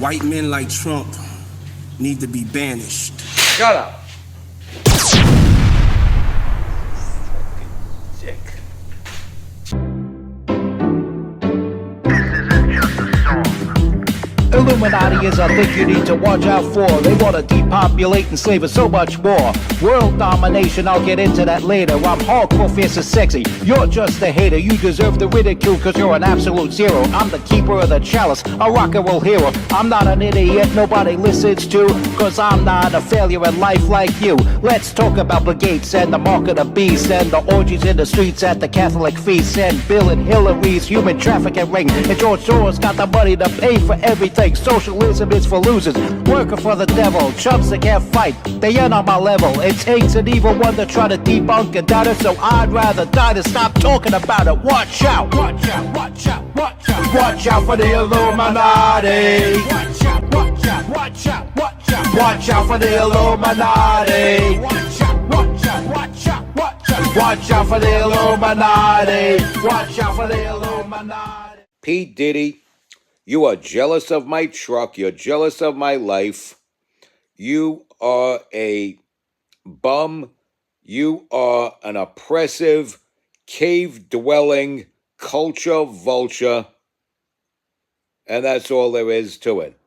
White men like Trump need to be banished. Shut up. Sick. Illuminati is a thing you need to watch out for. They want to depopulate and slave us so much more. World domination, I'll get into that later. I'm hardcore, fierce and sexy. You're just a hater. You deserve the ridicule because you're an absolute zero. I'm the keeper of the chalice, a rock and roll hero. I'm not an idiot nobody listens to, because I'm not a failure in life like you. Let's talk about the gates and the mark of the beast and the orgies in the streets at the Catholic feasts and Bill and Hillary's human trafficking ring. And George Soros got the money to pay for everything. Socialism is for losers, working for the devil. Chumps that can't fight, they ain't on my level. It takes an evil one to try to debunk and doubt it, so I'd rather die than stop talking about it. Watch out, watch out, watch out, watch out. Watch out for the Illuminati. Watch out, watch out, watch out, watch out. Watch out for the Illuminati. Watch out, watch out, watch out, watch out. Watch out for the Illuminati. Watch out for the Illuminati. P. Diddy, you are jealous of my truck. You're jealous of my life. You are a bum. You are an oppressive, cave-dwelling culture vulture. And that's all there is to it.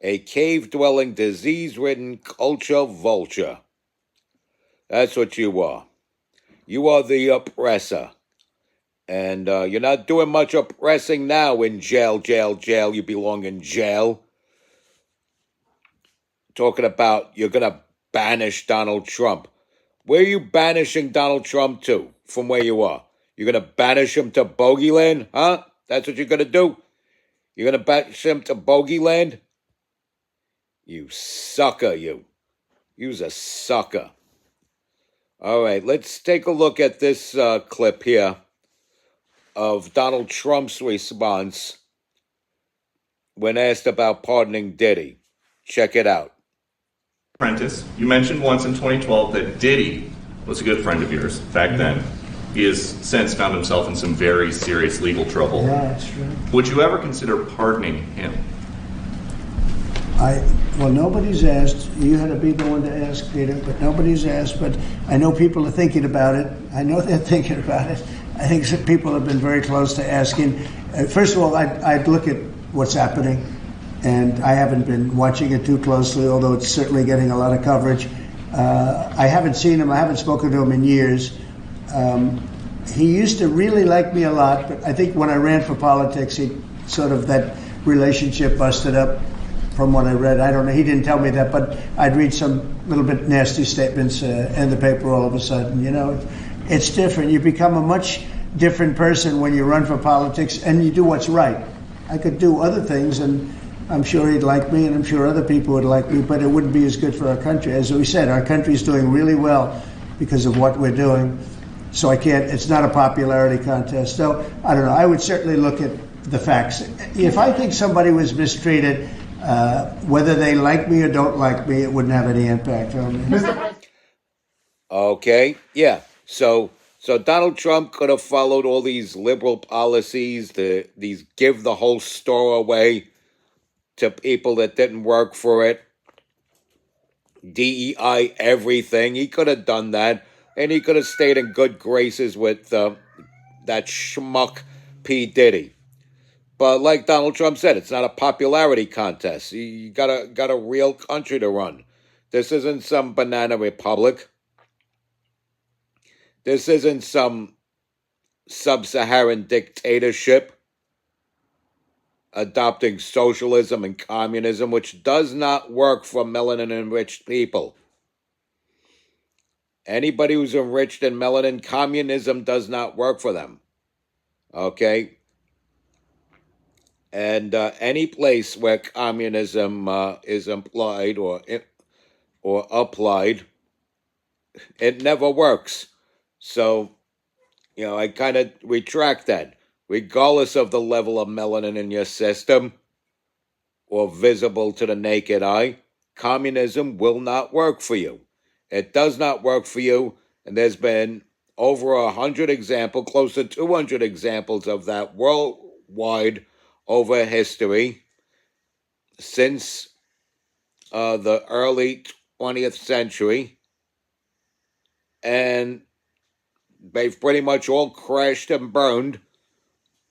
A cave-dwelling, disease-ridden culture vulture. That's what you are. You are the oppressor. And you're not doing much oppressing now in jail. You belong in jail. Talking about you're going to banish Donald Trump. Where are you banishing Donald Trump to from where you are? You're going to banish him to Bogeyland? Huh? That's what you're going to do? You're going to banish him to Bogeyland? You sucker, you. You's a sucker. All right, let's take a look at this clip here of Donald Trump's response when asked about pardoning Diddy. Check it out. Apprentice, you mentioned once in 2012 that Diddy was a good friend of yours back then. He has since found himself in some very serious legal trouble. Yeah, that's true. Would you ever consider pardoning him? Well, nobody's asked. You had to be the one to ask, Peter, but nobody's asked. But I know people are thinking about it. I know they're thinking about it. I think some people have been very close to asking. First of all, I'd look at what's happening, and I haven't been watching it too closely, although it's certainly getting a lot of coverage. I haven't seen him. I haven't spoken to him in years. He used to really like me a lot, but I think when I ran for politics, that relationship busted up from what I read. I don't know. He didn't tell me that, but I'd read some little bit nasty statements in the paper all of a sudden. You know, it's different. You become a much different person when you run for politics and you do what's right. I could do other things, and I'm sure he'd like me, and I'm sure other people would like me, but it wouldn't be as good for our country. As we said, our country's doing really well because of what we're doing. So it's not a popularity contest. So, I don't know. I would certainly look at the facts. If I think somebody was mistreated, whether they like me or don't like me, it wouldn't have any impact on me. Okay, yeah. So Donald Trump could have followed all these liberal policies, these give the whole store away to people that didn't work for it, DEI everything. He could have done that, and he could have stayed in good graces with that schmuck P. Diddy. But like Donald Trump said, it's not a popularity contest. You got a real country to run. This isn't some banana republic. This isn't some sub-Saharan dictatorship adopting socialism and communism, which does not work for melanin-enriched people. Anybody who's enriched in melanin, communism does not work for them. Okay? And any place where communism is implied or applied, it never works. So, I kind of retract that. Regardless of the level of melanin in your system or visible to the naked eye, communism will not work for you. It does not work for you, and there's been over 100 examples, close to 200 examples of that worldwide over history. since the early 20th century, and they've pretty much all crashed and burned,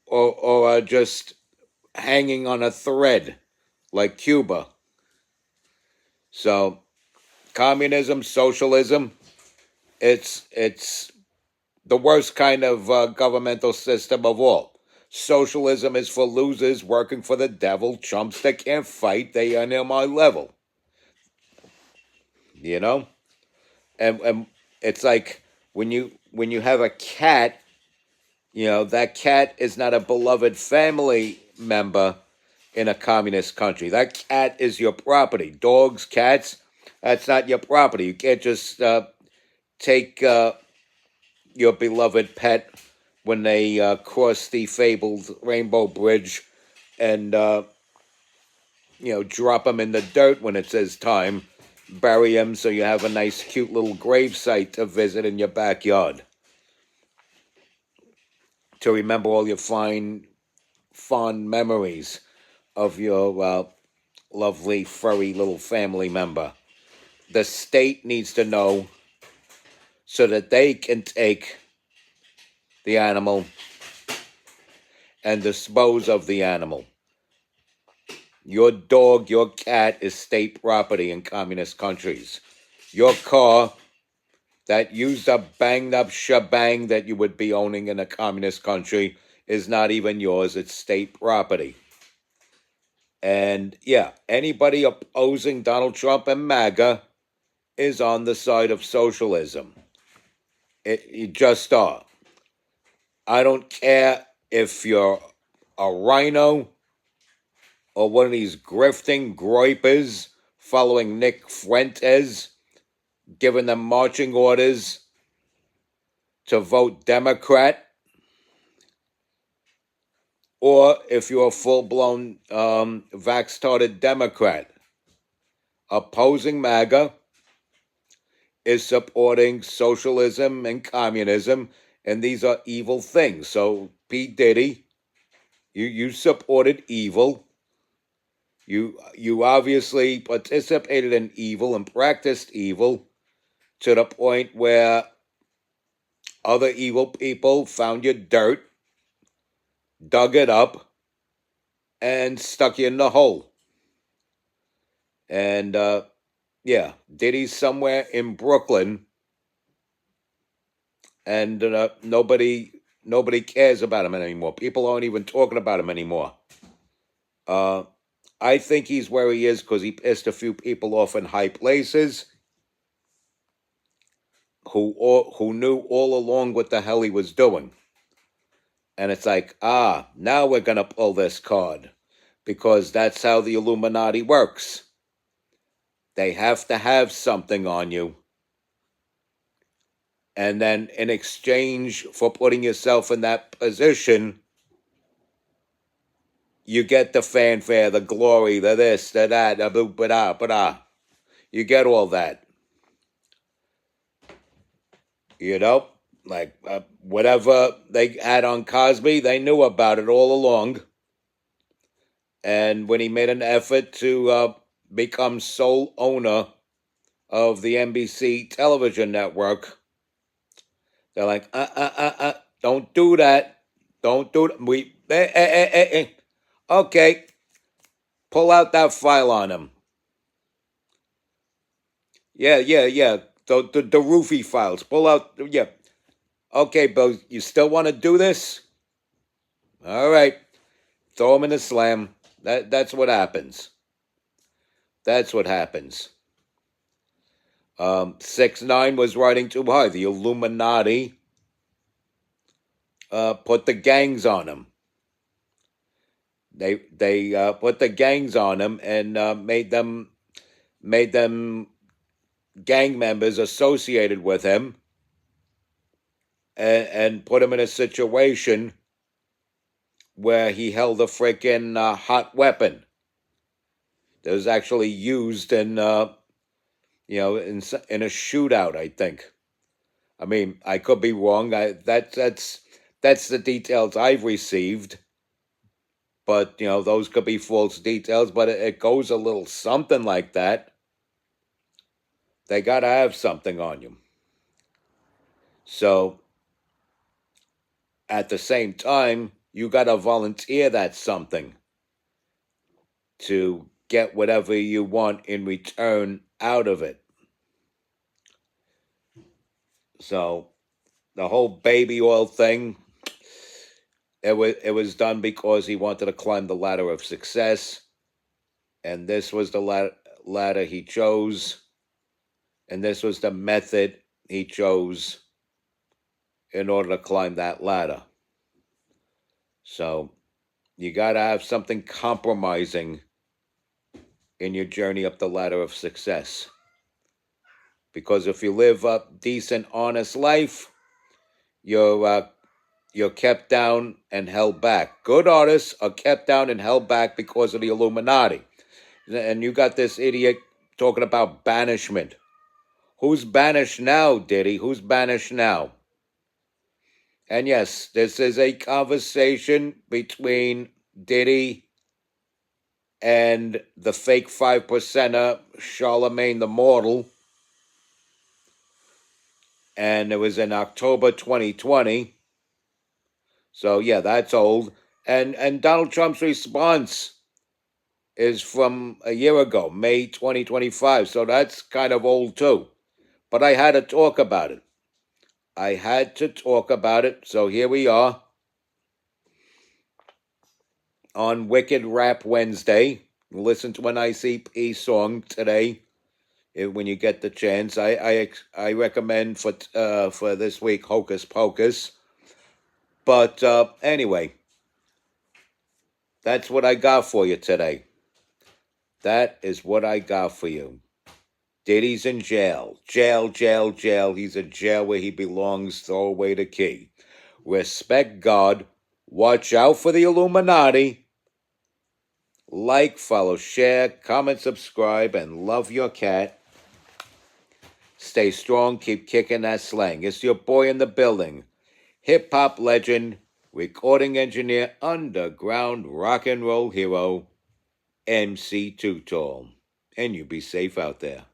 or are just hanging on a thread, like Cuba. So, communism, socialism, it's the worst kind of governmental system of all. Socialism is for losers working for the devil, chumps that can't fight. They are near my level. You know, and it's like when you have a cat, that cat is not a beloved family member in a communist country. That cat is your property. Dogs, cats, that's not your property. You can't just take your beloved pet when they cross the fabled Rainbow Bridge and drop them in the dirt when it says time. Bury them so you have a nice, cute little grave site to visit in your backyard to remember all your fond memories of your lovely, furry little family member. The state needs to know so that they can take the animal and dispose of the animal. Your dog, your cat is state property in communist countries. Your car, that used up, banged up shebang that you would be owning in a communist country, is not even yours. It's state property. And yeah, anybody opposing Donald Trump and MAGA is on the side of socialism. You just are. I don't care if you're a rhino or one of these grifting groypers following Nick Fuentes, giving them marching orders to vote Democrat, or if you're a full-blown vax-started Democrat. Opposing MAGA is supporting socialism and communism, and these are evil things. So, P. Diddy, you supported evil. You obviously participated in evil and practiced evil to the point where other evil people found your dirt, dug it up, and stuck you in the hole. And, Diddy's somewhere in Brooklyn, and nobody cares about him anymore. People aren't even talking about him anymore. I think he's where he is because he pissed a few people off in high places who knew all along what the hell he was doing. And it's like, now we're going to pull this card because that's how the Illuminati works. They have to have something on you. And then in exchange for putting yourself in that position, you get the fanfare, the glory, the this, the that, the boo, ba-da. You get all that. Like whatever they had on Cosby, they knew about it all along. And when he made an effort to become sole owner of the NBC television network, they're like, don't do that. Don't do it. Okay, pull out that file on him. Yeah. The roofie files. Pull out, yeah. Okay, Bill, you still want to do this? All right. Throw him in the slam. That's what happens. That's what happens. 6ix9ine was riding too high. The Illuminati put the gangs on him. They put the gangs on him and made them gang members associated with him, and put him in a situation where he held a freaking hot weapon that was actually used in in a shootout, I think. I mean, I could be wrong. That's the details I've received. But, those could be false details, but it goes a little something like that. They got to have something on you. So, at the same time, you got to volunteer that something to get whatever you want in return out of it. So, the whole baby oil thing, it was done because he wanted to climb the ladder of success, and this was the ladder he chose, and this was the method he chose in order to climb that ladder. So you got to have something compromising in your journey up the ladder of success. Because if you live a decent, honest life, you're kept down and held back. Good artists are kept down and held back because of the Illuminati. And you got this idiot talking about banishment. Who's banished now, Diddy? Who's banished now? And yes, this is a conversation between Diddy and the fake 5%er, Charlemagne the Mortal. And it was in October 2020. So, yeah, that's old. And Donald Trump's response is from a year ago, May 2025. So that's kind of old, too. But I had to talk about it. So here we are on Wicked Rap Wednesday. Listen to an ICP song today when you get the chance. I recommend for this week Hocus Pocus. But anyway, that's what I got for you today. That is what I got for you. Diddy's in jail. Jail. He's in jail where he belongs. Throw away the key. Respect God. Watch out for the Illuminati. Like, follow, share, comment, subscribe, and love your cat. Stay strong. Keep kicking that slang. It's your boy in the building. Hip-hop legend, recording engineer, underground rock and roll hero, MC Too Tall. And you be safe out there.